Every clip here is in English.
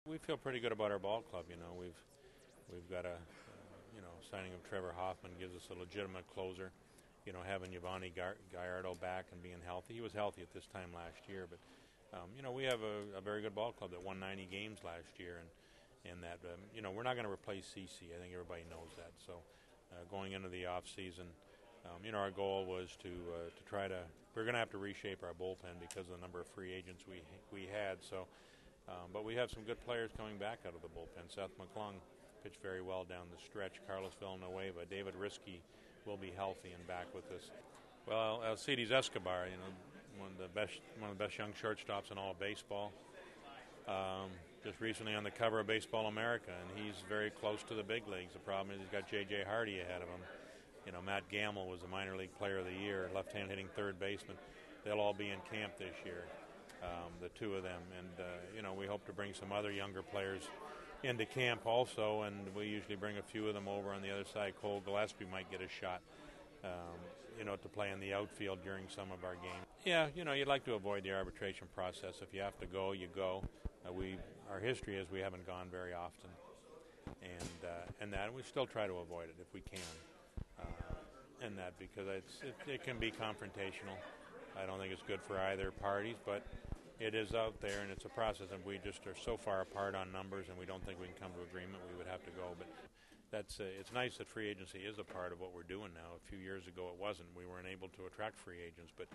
We feel pretty good about our ball club. We've got a signing of Trevor Hoffman gives us a legitimate closer. Having Giovanni Gallardo back and being healthy. He was healthy at this time last year, but we have a very good ball club that won 90 games last year, and that we're not going to replace CC. I think everybody knows that. So going into the off season, our goal was to try to. We're going to have to reshape our bullpen because of the number of free agents we had. So, but we have some good players coming back out of the bullpen. Seth McClung pitched very well down the stretch. Carlos Villanueva, David Risky will be healthy and back with us. Well, Alcides Escobar, one of the best young shortstops in all of baseball. Just recently on the cover of Baseball America, and he's very close to the big leagues. The problem is he's got J.J. Hardy ahead of him. Matt Gamble was the minor league player of the year, left-hand hitting third baseman. They'll all be in camp this year, the two of them. And, we hope to bring some other younger players into camp also, and we usually bring a few of them over on the other side. Cole Gillespie might get a shot, to play in the outfield during some of our games. Yeah, you'd like to avoid the arbitration process. If you have to go, you go. Our history is we haven't gone very often, and we still try to avoid it if we can. Because it can be confrontational. I don't think it's good for either parties, but it is out there, and it's a process, and we just are so far apart on numbers, and we don't think we can come to agreement. We would have to go, but it's nice that free agency is a part of what we're doing now. A few years ago, it wasn't. We weren't able to attract free agents, but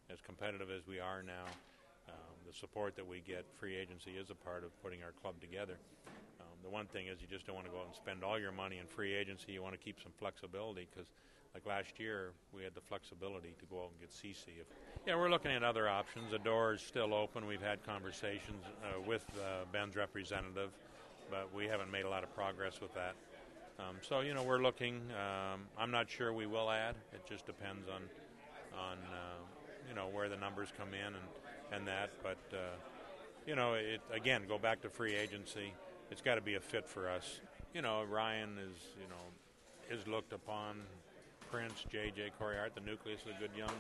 as competitive as we are now, the support that we get, free agency is a part of putting our club together. The one thing is you just don't want to go out and spend all your money in free agency. You want to keep some flexibility because, like last year, we had the flexibility to go out and get CC. We're looking at other options. The door is still open. We've had conversations with Ben's representative, but we haven't made a lot of progress with that. We're looking. I'm not sure we will add. It just depends on where the numbers come in and that. But, go back to free agency. It's got to be a fit for us. Ryan is looked upon. Prince, J.J., Corey Hart, the nucleus of a good young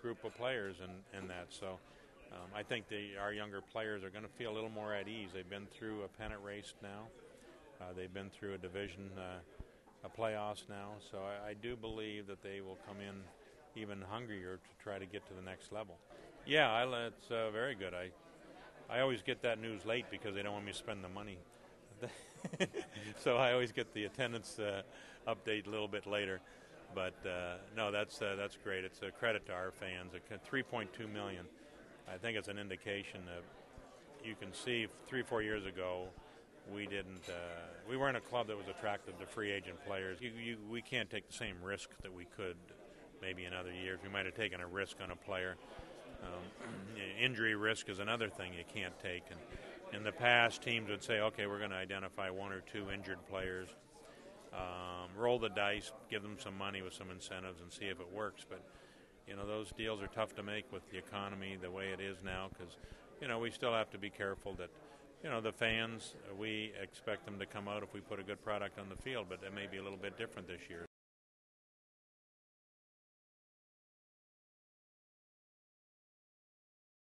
group of players in that. So I think our younger players are going to feel a little more at ease. They've been through a pennant race now. They've been through a division, a playoffs now. So I do believe that they will come in even hungrier to try to get to the next level. Yeah, it's very good. I always get that news late because they don't want me to spend the money. So I always get the attendance update a little bit later. But no, that's great. It's a credit to our fans. $3.2 million. I think it's an indication that you can see 3 or 4 years ago we weren't a club that was attracted to free agent players. We can't take the same risk that we could maybe in other years. We might have taken a risk on a player. Injury risk is another thing you can't take. And in the past, teams would say, okay, we're going to identify 1 or 2 injured players, roll the dice, give them some money with some incentives and see if it works. But, those deals are tough to make with the economy the way it is now because, we still have to be careful that, the fans, we expect them to come out if we put a good product on the field, but it may be a little bit different this year.